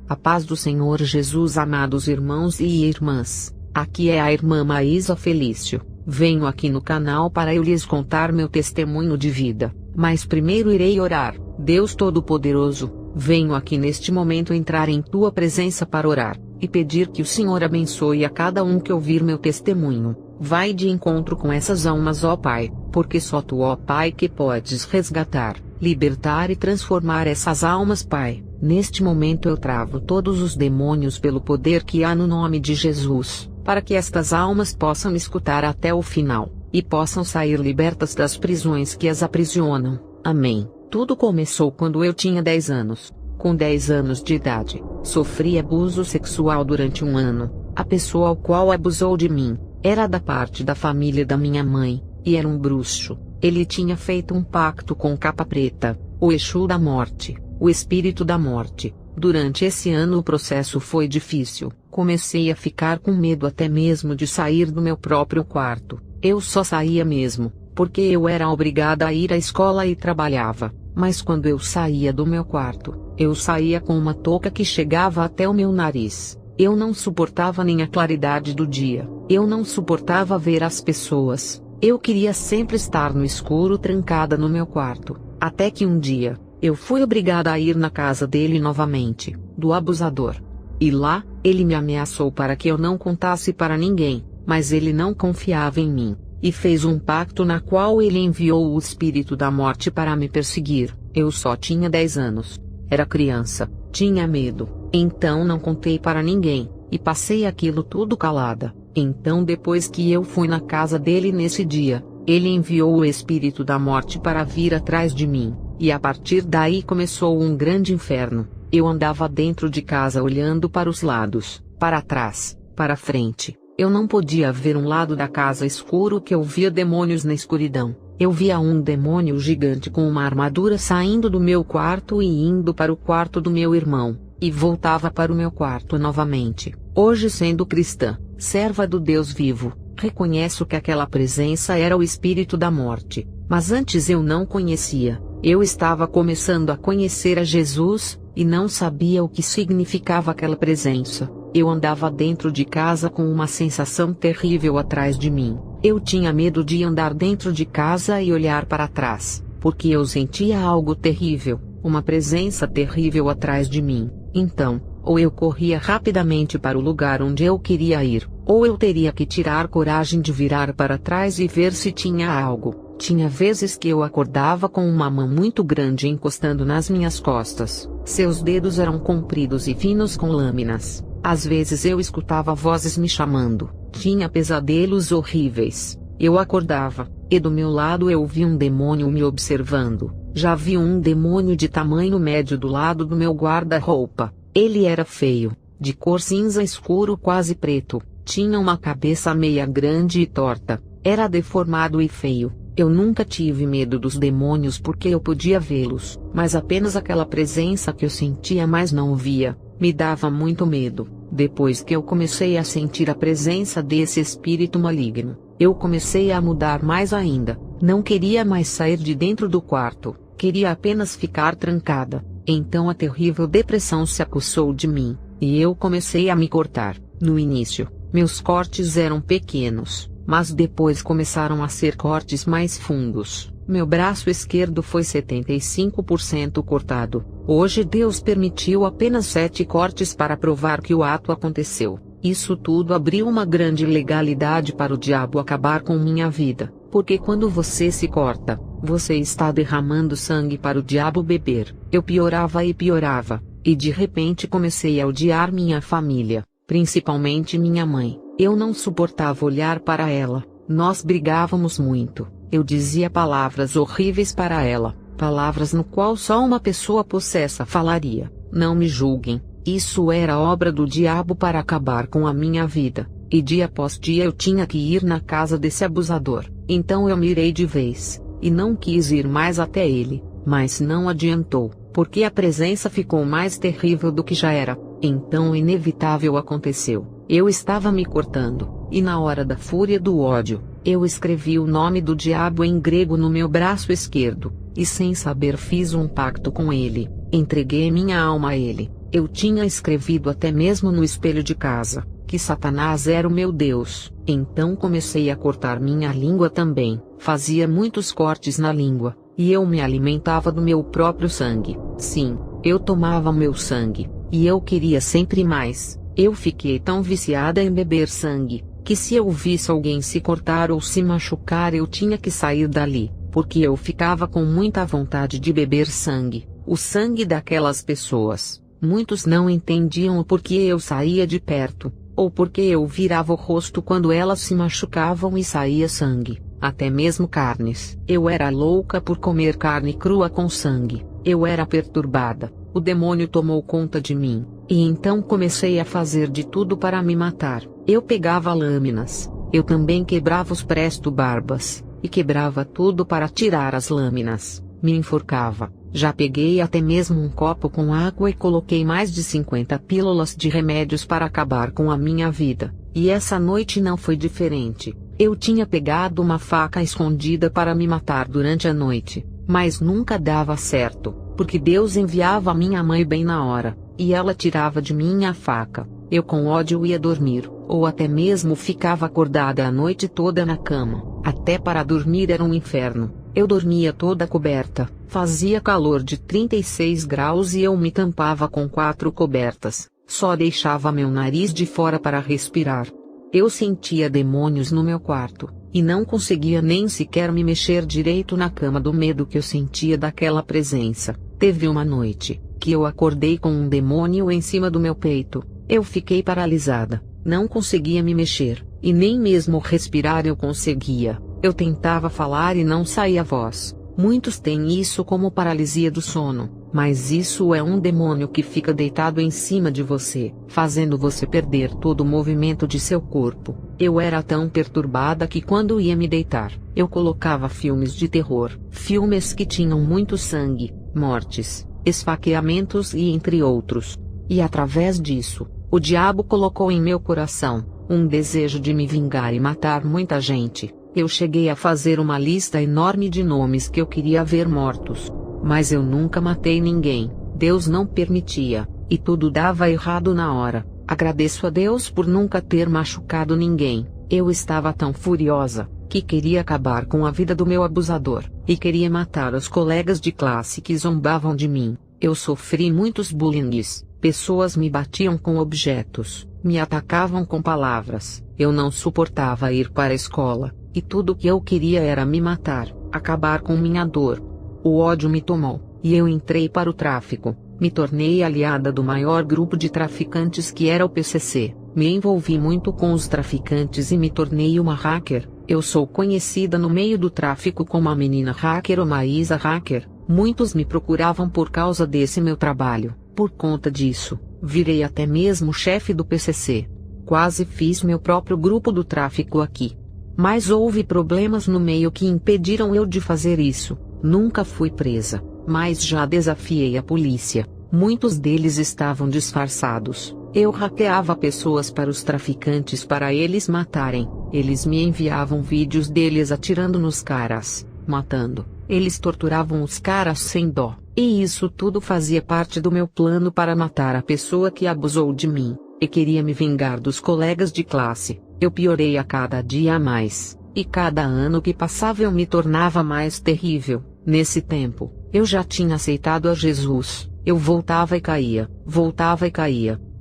A paz do Senhor Jesus, amados irmãos e irmãs. Aqui é a irmã Maísa Felício. Venho aqui no canal para eu lhes contar meu testemunho de vida, mas primeiro irei orar. Deus Todo-Poderoso, venho aqui neste momento entrar em tua presença para orar, e pedir que o Senhor abençoe a cada um que ouvir meu testemunho. Vai de encontro com essas almas, ó Pai, porque só tu, ó Pai, que podes resgatar, libertar e transformar essas almas, Pai. Neste momento eu travo todos os demônios pelo poder que há no nome de Jesus, para que estas almas possam escutar até o final, e possam sair libertas das prisões que as aprisionam. Amém. Tudo começou quando eu tinha 10 anos. Com 10 anos de idade, sofri abuso sexual durante um ano. A pessoa ao qual abusou de mim era da parte da família da minha mãe, e era um bruxo. Ele tinha feito um pacto com Capa Preta, o Exu da Morte, o espírito da morte. Durante esse ano o processo foi difícil. Comecei a ficar com medo até mesmo de sair do meu próprio quarto. Eu só saía mesmo, porque eu era obrigada a ir à escola e trabalhava. Mas quando eu saía do meu quarto, eu saía com uma touca que chegava até o meu nariz. Eu não suportava nem a claridade do dia. Eu não suportava ver as pessoas. Eu queria sempre estar no escuro, trancada no meu quarto. Até que um dia, eu fui obrigada a ir na casa dele novamente, do abusador. E lá, ele me ameaçou para que eu não contasse para ninguém, mas ele não confiava em mim, e fez um pacto na qual ele enviou o espírito da morte para me perseguir. Eu só tinha 10 anos. Era criança, tinha medo, então não contei para ninguém, e passei aquilo tudo calada. Então depois que eu fui na casa dele nesse dia, ele enviou o espírito da morte para vir atrás de mim. E a partir daí começou um grande inferno. Eu andava dentro de casa olhando para os lados, para trás, para frente. Eu não podia ver um lado da casa escuro que eu via demônios na escuridão. Eu via um demônio gigante com uma armadura saindo do meu quarto e indo para o quarto do meu irmão, e voltava para o meu quarto novamente. Hoje, sendo cristã, serva do Deus vivo, reconheço que aquela presença era o espírito da morte, mas antes eu não conhecia. Eu estava começando a conhecer a Jesus, e não sabia o que significava aquela presença. Eu andava dentro de casa com uma sensação terrível atrás de mim. Eu tinha medo de andar dentro de casa e olhar para trás, porque eu sentia algo terrível, uma presença terrível atrás de mim. Então, ou eu corria rapidamente para o lugar onde eu queria ir, ou eu teria que tirar coragem de virar para trás e ver se tinha algo. Tinha vezes que eu acordava com uma mão muito grande encostando nas minhas costas. Seus dedos eram compridos e finos com lâminas. Às vezes eu escutava vozes me chamando. Tinha pesadelos horríveis. Eu acordava, e do meu lado eu vi um demônio me observando. Já vi um demônio de tamanho médio do lado do meu guarda-roupa. Ele era feio, de cor cinza escuro quase preto. Tinha uma cabeça meia grande e torta. Era deformado e feio. Eu nunca tive medo dos demônios porque eu podia vê-los, mas apenas aquela presença que eu sentia mas não via, me dava muito medo. Depois que eu comecei a sentir a presença desse espírito maligno, eu comecei a mudar mais ainda. Não queria mais sair de dentro do quarto, queria apenas ficar trancada. Então a terrível depressão se apossou de mim, e eu comecei a me cortar. No início, meus cortes eram pequenos, mas depois começaram a ser cortes mais fundos. Meu braço esquerdo foi 75% cortado. Hoje Deus permitiu apenas 7 cortes para provar que o ato aconteceu. Isso tudo abriu uma grande legalidade para o diabo acabar com minha vida, porque quando você se corta, você está derramando sangue para o diabo beber. Eu piorava e piorava, e de repente comecei a odiar minha família, principalmente minha mãe. Eu não suportava olhar para ela. Nós brigávamos muito. Eu dizia palavras horríveis para ela, palavras no qual só uma pessoa possessa falaria. Não me julguem, isso era obra do diabo para acabar com a minha vida, e dia após dia eu tinha que ir na casa desse abusador. Então eu mirei de vez, e não quis ir mais até ele, mas não adiantou, porque a presença ficou mais terrível do que já era. Então o inevitável aconteceu. Eu estava me cortando, e na hora da fúria do ódio, eu escrevi o nome do diabo em grego no meu braço esquerdo, e sem saber fiz um pacto com ele. Entreguei minha alma a ele. Eu tinha escrevido até mesmo no espelho de casa, que Satanás era o meu Deus. Então comecei a cortar minha língua também. Fazia muitos cortes na língua, e eu me alimentava do meu próprio sangue. Sim, eu tomava meu sangue, e eu queria sempre mais. Eu fiquei tão viciada em beber sangue, que se eu visse alguém se cortar ou se machucar eu tinha que sair dali, porque eu ficava com muita vontade de beber sangue, o sangue daquelas pessoas. Muitos não entendiam o porquê eu saía de perto, ou porque eu virava o rosto quando elas se machucavam e saía sangue, até mesmo carnes. Eu era louca por comer carne crua com sangue, eu era perturbada, o demônio tomou conta de mim, e então comecei a fazer de tudo para me matar. Eu pegava lâminas, eu também quebrava os presto-barbas, e quebrava tudo para tirar as lâminas, me enforcava. Já peguei até mesmo um copo com água e coloquei mais de 50 pílulas de remédios para acabar com a minha vida, e essa noite não foi diferente. Eu tinha pegado uma faca escondida para me matar durante a noite, mas nunca dava certo, porque Deus enviava a minha mãe bem na hora, e ela tirava de mim a faca. Eu com ódio ia dormir, ou até mesmo ficava acordada a noite toda na cama. Até para dormir era um inferno. Eu dormia toda coberta, fazia calor de 36 graus e eu me tampava com 4 cobertas, só deixava meu nariz de fora para respirar. Eu sentia demônios no meu quarto, e não conseguia nem sequer me mexer direito na cama do medo que eu sentia daquela presença. Teve uma noite, que eu acordei com um demônio em cima do meu peito. Eu fiquei paralisada, não conseguia me mexer, e nem mesmo respirar eu conseguia. Eu tentava falar e não saía voz. Muitos têm isso como paralisia do sono, mas isso é um demônio que fica deitado em cima de você, fazendo você perder todo o movimento de seu corpo. Eu era tão perturbada que quando ia me deitar, eu colocava filmes de terror, filmes que tinham muito sangue, mortes, esfaqueamentos e entre outros. E através disso, o diabo colocou em meu coração um desejo de me vingar e matar muita gente. Eu cheguei a fazer uma lista enorme de nomes que eu queria ver mortos. Mas eu nunca matei ninguém, Deus não permitia, e tudo dava errado na hora. Agradeço a Deus por nunca ter machucado ninguém. Eu estava tão furiosa, que queria acabar com a vida do meu abusador, e queria matar os colegas de classe que zombavam de mim. Eu sofri muitos bullings, pessoas me batiam com objetos, me atacavam com palavras, eu não suportava ir para a escola. E tudo que eu queria era me matar, acabar com minha dor. O ódio me tomou, e eu entrei para o tráfico, me tornei aliada do maior grupo de traficantes que era o PCC, me envolvi muito com os traficantes e me tornei uma hacker. Eu sou conhecida no meio do tráfico como a menina hacker ou Maísa hacker. Muitos me procuravam por causa desse meu trabalho. Por conta disso, virei até mesmo chefe do PCC. Quase fiz meu próprio grupo do tráfico aqui. Mas houve problemas no meio que impediram eu de fazer isso. Nunca fui presa, mas já desafiei a polícia. Muitos deles estavam disfarçados. Eu hackeava pessoas para os traficantes para eles matarem. Eles me enviavam vídeos deles atirando nos caras, matando. Eles torturavam os caras sem dó. E isso tudo fazia parte do meu plano para matar a pessoa que abusou de mim, e queria me vingar dos colegas de classe. Eu piorei a cada dia a mais, e cada ano que passava eu me tornava mais terrível. Nesse tempo, eu já tinha aceitado a Jesus. Eu voltava e caía,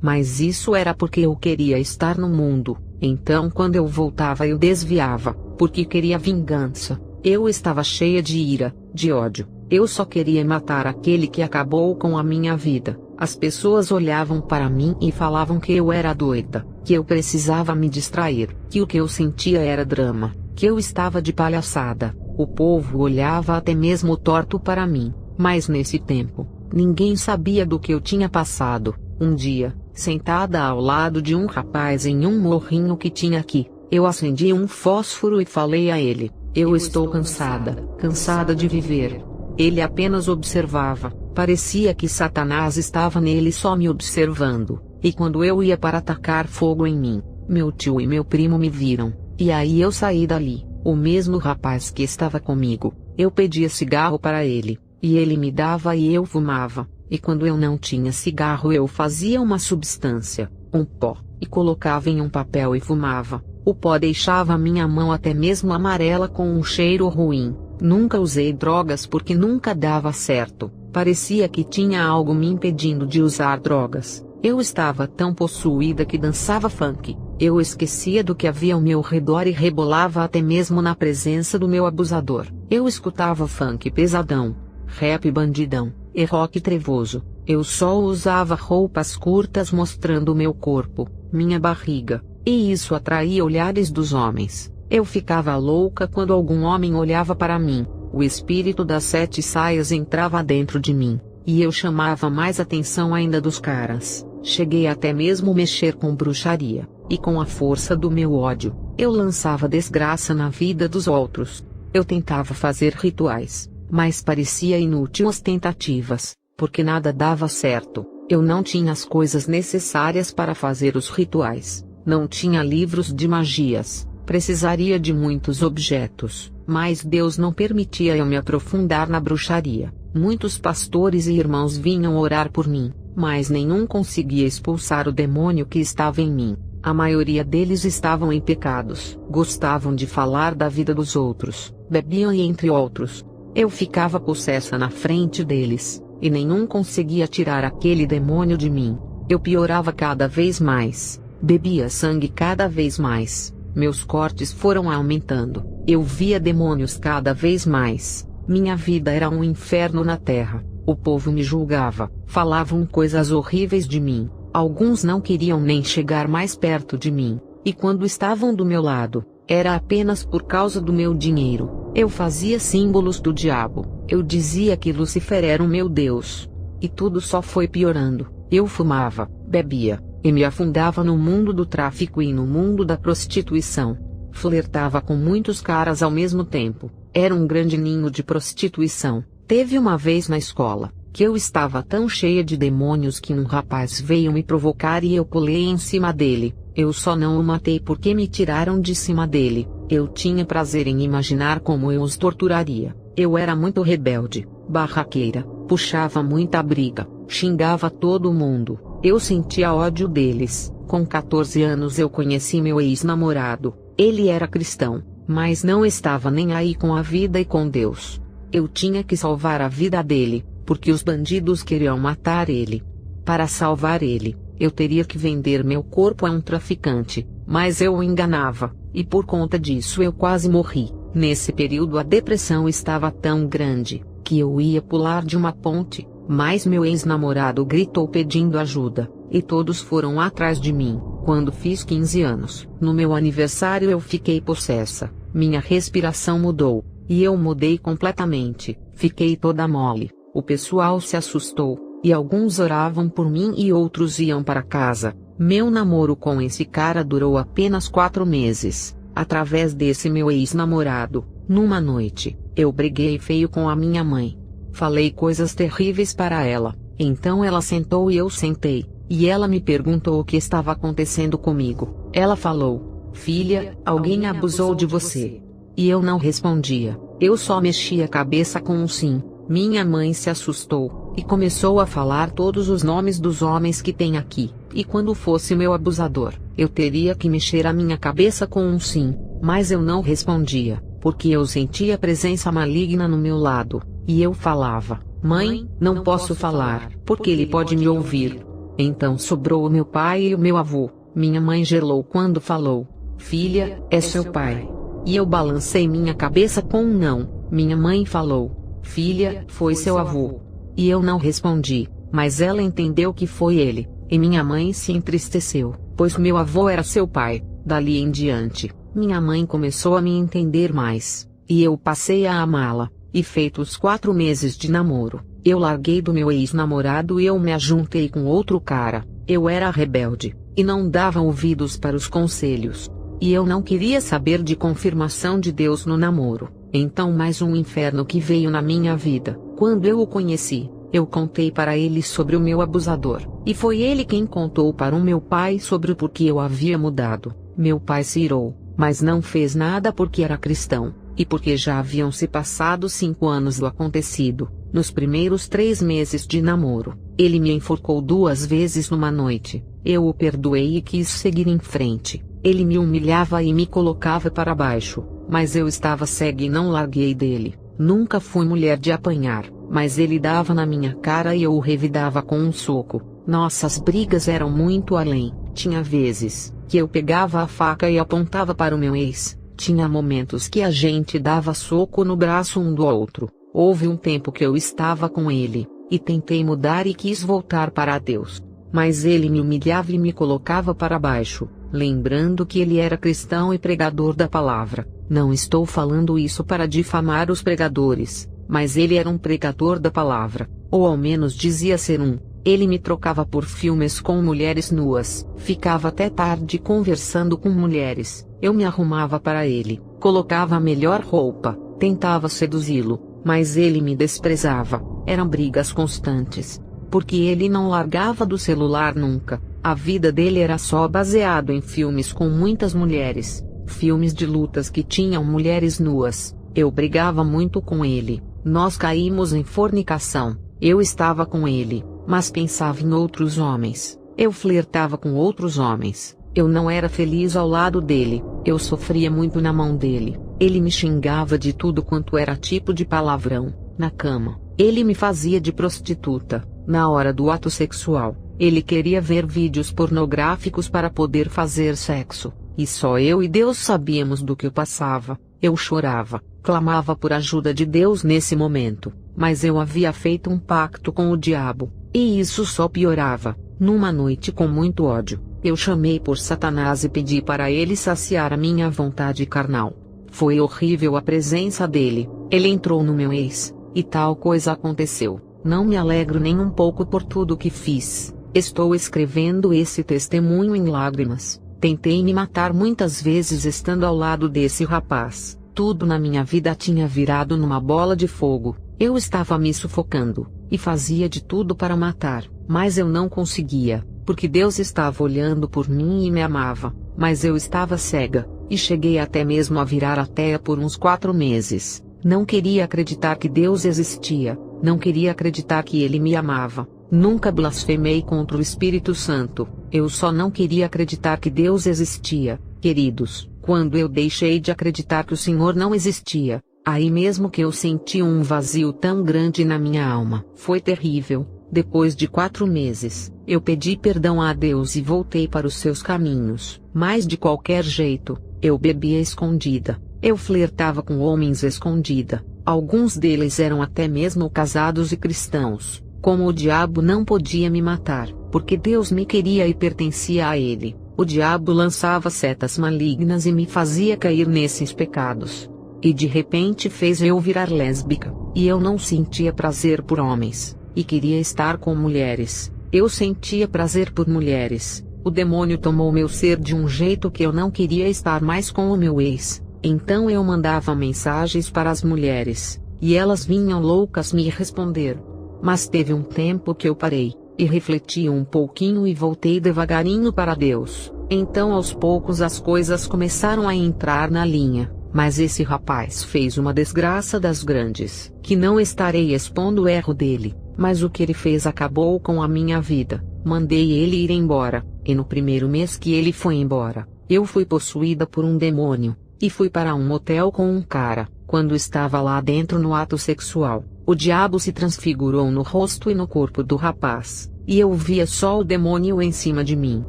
mas isso era porque eu queria estar no mundo. Então quando eu voltava eu desviava, porque queria vingança. Eu estava cheia de ira, de ódio. Eu só queria matar aquele que acabou com a minha vida. As pessoas olhavam para mim e falavam que eu era doida, que eu precisava me distrair, que o que eu sentia era drama, que eu estava de palhaçada. O povo olhava até mesmo torto para mim, mas nesse tempo, ninguém sabia do que eu tinha passado. Um dia, sentada ao lado de um rapaz em um morrinho que tinha aqui, eu acendi um fósforo e falei a ele: eu estou cansada de viver. Ele apenas observava, parecia que Satanás estava nele só me observando, e quando eu ia para atacar fogo em mim, meu tio e meu primo me viram, e aí eu saí dali. O mesmo rapaz que estava comigo, eu pedia cigarro para ele, e ele me dava e eu fumava. e quando eu não tinha cigarro eu fazia uma substância, um pó, e colocava em um papel e fumava. O pó deixava minha mão até mesmo amarela com um cheiro ruim. Nunca usei drogas porque nunca dava certo. Parecia que tinha algo me impedindo de usar drogas. Eu estava tão possuída que dançava funk. Eu esquecia do que havia ao meu redor e rebolava até mesmo na presença do meu abusador. Eu escutava funk pesadão, rap bandidão, e rock trevoso. Eu só usava roupas curtas mostrando meu corpo, minha barriga, e isso atraía olhares dos homens. Eu ficava louca quando algum homem olhava para mim. O espírito das 7 saias entrava dentro de mim, e eu chamava mais atenção ainda dos caras. Cheguei até mesmo mexer com bruxaria, e com a força do meu ódio, eu lançava desgraça na vida dos outros. Eu tentava fazer rituais, mas parecia inútil as tentativas, porque nada dava certo. Eu não tinha as coisas necessárias para fazer os rituais, não tinha livros de magias, precisaria de muitos objetos, mas Deus não permitia eu me aprofundar na bruxaria. Muitos pastores e irmãos vinham orar por mim, mas nenhum conseguia expulsar o demônio que estava em mim. A maioria deles estavam em pecados, gostavam de falar da vida dos outros, bebiam e entre outros. Eu ficava possessa na frente deles, e nenhum conseguia tirar aquele demônio de mim. Eu piorava cada vez mais, bebia sangue cada vez mais, meus cortes foram aumentando, eu via demônios cada vez mais, minha vida era um inferno na terra. O povo me julgava, falavam coisas horríveis de mim, alguns não queriam nem chegar mais perto de mim, e quando estavam do meu lado, era apenas por causa do meu dinheiro. Eu fazia símbolos do diabo, eu dizia que Lúcifer era o meu Deus. E tudo só foi piorando. Eu fumava, bebia, e me afundava no mundo do tráfico e no mundo da prostituição. Flertava com muitos caras ao mesmo tempo, era um grande ninho de prostituição. Teve uma vez na escola, que eu estava tão cheia de demônios que um rapaz veio me provocar e eu pulei em cima dele. Eu só não o matei porque me tiraram de cima dele. Eu tinha prazer em imaginar como eu os torturaria. Eu era muito rebelde, barraqueira, puxava muita briga, xingava todo mundo. Eu sentia ódio deles. Com 14 anos eu conheci meu ex-namorado. Ele era cristão, mas não estava nem aí com a vida e com Deus. Eu tinha que salvar a vida dele, porque os bandidos queriam matar ele. Para salvar ele, eu teria que vender meu corpo a um traficante, mas eu o enganava, e por conta disso eu quase morri. Nesse período a depressão estava tão grande, que eu ia pular de uma ponte, mas meu ex-namorado gritou pedindo ajuda, e todos foram atrás de mim. Quando fiz 15 anos, no meu aniversário eu fiquei possessa, minha respiração mudou. E eu mudei completamente, fiquei toda mole. O pessoal se assustou, e alguns oravam por mim e outros iam para casa. Meu namoro com esse cara durou apenas 4 meses. Através desse meu ex-namorado, numa noite, eu briguei feio com a minha mãe. Falei coisas terríveis para ela, então ela sentou e eu sentei, e ela me perguntou o que estava acontecendo comigo. Ela falou: "Filha, alguém abusou de você." E eu não respondia, eu só mexia a cabeça com um sim. Minha mãe se assustou, e começou a falar todos os nomes dos homens que tem aqui, e quando fosse meu abusador, eu teria que mexer a minha cabeça com um sim, mas eu não respondia, porque eu sentia a presença maligna no meu lado, e eu falava: "Mãe, não posso falar, porque ele pode me ouvir." Então sobrou o meu pai e o meu avô. Minha mãe gelou quando falou: "Filha, é seu pai." E eu balancei minha cabeça com um não. Minha mãe falou: "Filha, foi seu avô." E eu não respondi, mas ela entendeu que foi ele, e minha mãe se entristeceu, pois meu avô era seu pai. Dali em diante, minha mãe começou a me entender mais, e eu passei a amá-la, e feitos 4 meses de namoro, eu larguei do meu ex-namorado e eu me ajuntei com outro cara. Eu era rebelde, e não dava ouvidos para os conselhos. E eu não queria saber de confirmação de Deus no namoro. Então mais um inferno que veio na minha vida. Quando eu o conheci, eu contei para ele sobre o meu abusador, e foi ele quem contou para o meu pai sobre o porquê eu havia mudado. Meu pai se irou, mas não fez nada porque era cristão, E porque já haviam se passado 5 anos do acontecido, nos primeiros 3 meses de namoro, ele me enforcou 2 vezes numa noite. Eu o perdoei e quis seguir em frente. Ele me humilhava e me colocava para baixo, mas eu estava cega e não larguei dele. Nunca fui mulher de apanhar, mas ele dava na minha cara e eu o revidava com um soco. Nossas brigas eram muito além. Tinha vezes que eu pegava a faca e apontava para o meu ex. Tinha momentos que a gente dava soco no braço um do outro. Houve um tempo que eu estava com ele, e tentei mudar e quis voltar para Deus. Mas ele me humilhava e me colocava para baixo, lembrando que ele era cristão e pregador da palavra. Não estou falando isso para difamar os pregadores, mas ele era um pregador da palavra, ou ao menos dizia ser um. Ele me trocava por filmes com mulheres nuas, ficava até tarde conversando com mulheres. Eu me arrumava para ele, colocava a melhor roupa, tentava seduzi-lo, mas ele me desprezava. Eram brigas constantes, porque ele não largava do celular nunca. A vida dele era só baseado em filmes com muitas mulheres, filmes de lutas que tinham mulheres nuas. Eu brigava muito com ele, nós caímos em fornicação. Eu estava com ele, mas pensava em outros homens. Eu flertava com outros homens. Eu não era feliz ao lado dele. Eu sofria muito na mão dele. Ele me xingava de tudo quanto era tipo de palavrão. Na cama, ele me fazia de prostituta. Na hora do ato sexual, ele queria ver vídeos pornográficos para poder fazer sexo. E só eu e Deus sabíamos do que eu passava. Eu chorava, clamava por ajuda de Deus nesse momento. Mas eu havia feito um pacto com o diabo, e isso só piorava. Numa noite com muito ódio, eu chamei por Satanás e pedi para ele saciar a minha vontade carnal. Foi horrível a presença dele. Ele entrou no meu ex, e tal coisa aconteceu. Não me alegro nem um pouco por tudo que fiz. Estou escrevendo esse testemunho em lágrimas. Tentei me matar muitas vezes estando ao lado desse rapaz. Tudo na minha vida tinha virado numa bola de fogo. Eu estava me sufocando, e fazia de tudo para matar, mas eu não conseguia, porque Deus estava olhando por mim e me amava, mas eu estava cega, e cheguei até mesmo a virar ateia por uns 4 meses. Não queria acreditar que Deus existia, não queria acreditar que Ele me amava. Nunca blasfemei contra o Espírito Santo, eu só não queria acreditar que Deus existia. Queridos, quando eu deixei de acreditar que o Senhor não existia, aí mesmo que eu senti um vazio tão grande na minha alma. Foi terrível. Depois de 4 meses, eu pedi perdão a Deus e voltei para os seus caminhos. Mas de qualquer jeito, eu bebia escondida. Eu flertava com homens escondida. Alguns deles eram até mesmo casados e cristãos. Como o diabo não podia me matar, porque Deus me queria e pertencia a Ele, o diabo lançava setas malignas e me fazia cair nesses pecados. E de repente fez eu virar lésbica, e eu não sentia prazer por homens, e queria estar com mulheres. Eu sentia prazer por mulheres. O demônio tomou meu ser de um jeito que eu não queria estar mais com o meu ex. Então eu mandava mensagens para as mulheres, e elas vinham loucas me responder. Mas teve um tempo que eu parei, e refleti um pouquinho e voltei devagarinho para Deus. Então aos poucos as coisas começaram a entrar na linha. Mas esse rapaz fez uma desgraça das grandes, que não estarei expondo o erro dele, mas o que ele fez acabou com a minha vida. Mandei ele ir embora, e no primeiro mês que ele foi embora, eu fui possuída por um demônio, e fui para um motel com um cara. Quando estava lá dentro no ato sexual, o diabo se transfigurou no rosto e no corpo do rapaz, e eu via só o demônio em cima de mim.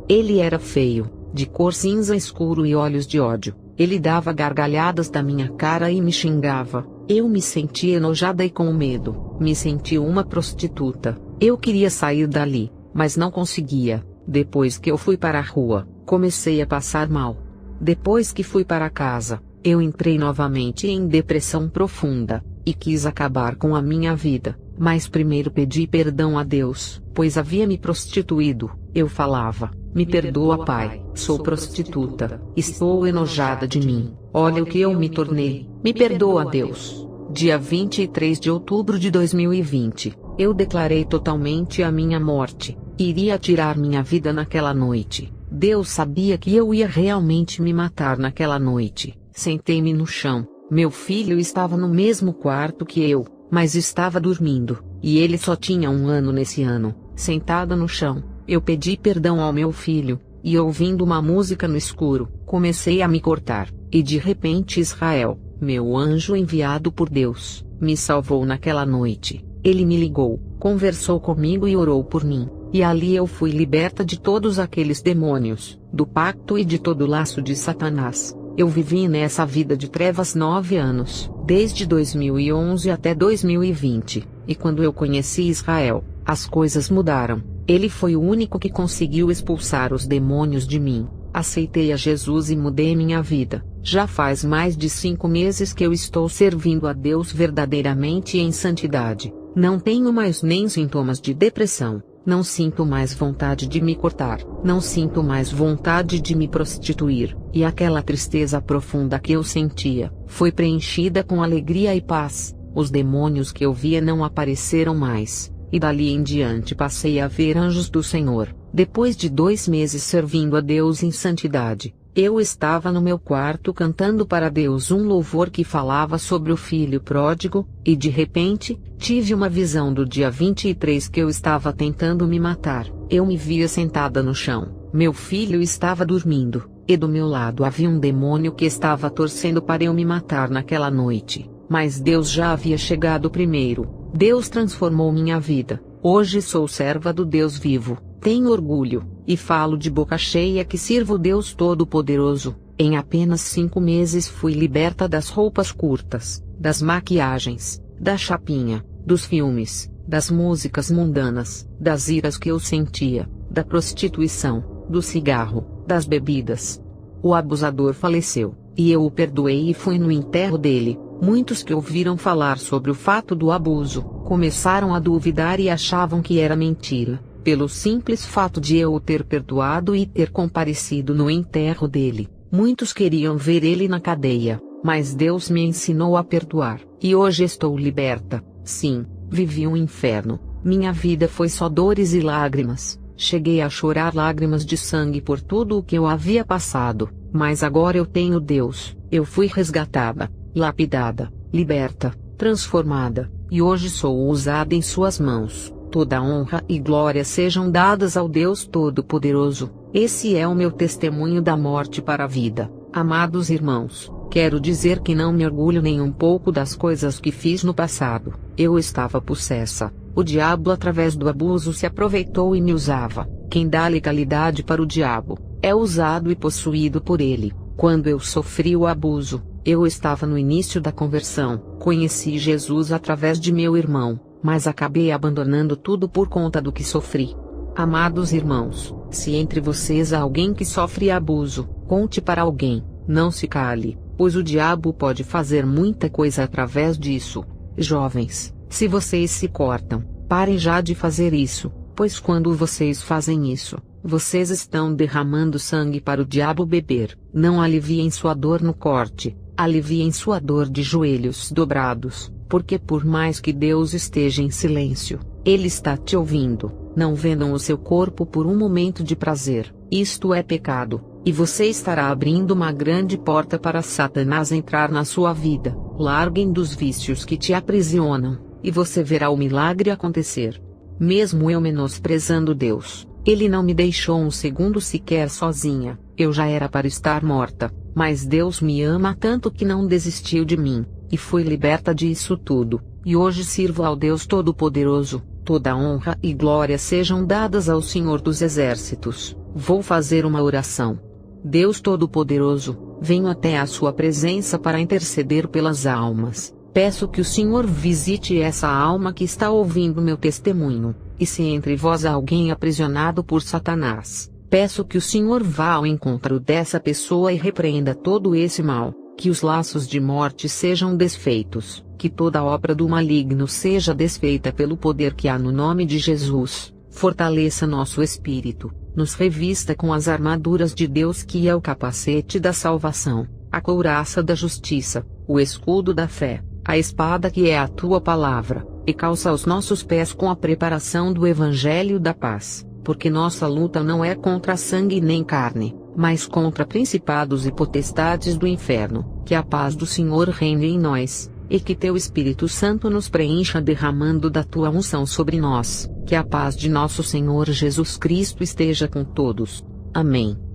Ele era feio, de cor cinza escuro e olhos de ódio. Ele dava gargalhadas da minha cara e me xingava. Eu me sentia enojada e com medo. Me senti uma prostituta. Eu queria sair dali, mas não conseguia. Depois que eu fui para a rua, comecei a passar mal. Depois que fui para casa, eu entrei novamente em depressão profunda, e quis acabar com a minha vida. Mas primeiro pedi perdão a Deus, pois havia me prostituído. Eu falava: me perdoa, Pai, sou prostituta, estou enojada de mim, olha o que eu me tornei, me perdoa, Deus. Dia 23 de outubro de 2020, eu declarei totalmente a minha morte, iria tirar minha vida naquela noite. Deus sabia que eu ia realmente me matar naquela noite. Sentei-me no chão, Meu filho estava no mesmo quarto que eu, mas estava dormindo, e ele só tinha 1 ano nesse ano. Sentada no chão, eu pedi perdão ao meu filho, e ouvindo uma música no escuro, comecei a me cortar, e de repente Israel, meu anjo enviado por Deus, me salvou naquela noite. Ele me ligou, conversou comigo e orou por mim, e ali eu fui liberta de todos aqueles demônios, do pacto e de todo o laço de Satanás. Eu vivi nessa vida de trevas 9 anos, desde 2011 até 2020, e quando eu conheci Israel, as coisas mudaram. Ele foi o único que conseguiu expulsar os demônios de mim. Aceitei a Jesus e mudei minha vida. Já faz mais de 5 meses que eu estou servindo a Deus verdadeiramente em santidade. Não tenho mais nem sintomas de depressão. Não sinto mais vontade de me cortar, não sinto mais vontade de me prostituir, e aquela tristeza profunda que eu sentia, foi preenchida com alegria e paz. Os demônios que eu via não apareceram mais, e dali em diante passei a ver anjos do Senhor. Depois de 2 meses servindo a Deus em santidade, eu estava no meu quarto cantando para Deus um louvor que falava sobre o filho pródigo, e de repente, tive uma visão do dia 23 que eu estava tentando me matar. Eu me via sentada no chão, meu filho estava dormindo, e do meu lado havia um demônio que estava torcendo para eu me matar naquela noite. Mas Deus já havia chegado primeiro. Deus transformou minha vida. Hoje sou serva do Deus vivo. Tenho orgulho, e falo de boca cheia que sirvo Deus Todo-Poderoso. Em apenas 5 meses fui liberta das roupas curtas, das maquiagens, da chapinha, dos filmes, das músicas mundanas, das iras que eu sentia, da prostituição, do cigarro, das bebidas. O abusador faleceu, e eu o perdoei e fui no enterro dele. Muitos que ouviram falar sobre o fato do abuso, começaram a duvidar e achavam que era mentira. Pelo simples fato de eu o ter perdoado e ter comparecido no enterro dele, muitos queriam ver ele na cadeia, mas Deus me ensinou a perdoar, e hoje estou liberta. Sim, vivi um inferno, minha vida foi só dores e lágrimas, cheguei a chorar lágrimas de sangue por tudo o que eu havia passado, mas agora eu tenho Deus, eu fui resgatada, lapidada, liberta, transformada, e hoje sou usada em suas mãos. Toda honra e glória sejam dadas ao Deus Todo-Poderoso. Esse é o meu testemunho da morte para a vida. Amados irmãos, quero dizer que não me orgulho nem um pouco das coisas que fiz no passado. Eu estava possessa. O diabo através do abuso se aproveitou e me usava. Quem dá legalidade para o diabo, é usado e possuído por ele. Quando eu sofri o abuso, eu estava no início da conversão. Conheci Jesus através de meu irmão, mas acabei abandonando tudo por conta do que sofri. Amados irmãos, se entre vocês há alguém que sofre abuso, conte para alguém, não se cale, pois o diabo pode fazer muita coisa através disso. Jovens, se vocês se cortam, parem já de fazer isso, pois quando vocês fazem isso, vocês estão derramando sangue para o diabo beber. Não aliviem sua dor no corte, aliviem sua dor de joelhos dobrados. Porque por mais que Deus esteja em silêncio, Ele está te ouvindo. Não vendam o seu corpo por um momento de prazer, isto é pecado, e você estará abrindo uma grande porta para Satanás entrar na sua vida. Larguem dos vícios que te aprisionam, e você verá o milagre acontecer. Mesmo eu menosprezando Deus, Ele não me deixou um segundo sequer sozinha. Eu já era para estar morta, mas Deus me ama tanto que não desistiu de mim. E fui liberta disso tudo, e hoje sirvo ao Deus Todo-Poderoso. Toda honra e glória sejam dadas ao Senhor dos Exércitos. Vou fazer uma oração. Deus Todo-Poderoso, venho até a sua presença para interceder pelas almas. Peço que o Senhor visite essa alma que está ouvindo meu testemunho, e se entre vós há alguém aprisionado por Satanás, peço que o Senhor vá ao encontro dessa pessoa e repreenda todo esse mal. Que os laços de morte sejam desfeitos, que toda obra do maligno seja desfeita pelo poder que há no nome de Jesus. Fortaleça nosso espírito, nos revista com as armaduras de Deus que é o capacete da salvação, a couraça da justiça, o escudo da fé, a espada que é a tua palavra, e calça os nossos pés com a preparação do evangelho da paz, porque nossa luta não é contra sangue nem carne, mas contra principados e potestades do inferno, Que a paz do Senhor reine em nós, e que teu Espírito Santo nos preencha derramando da tua unção sobre nós. Que a paz de nosso Senhor Jesus Cristo esteja com todos. Amém.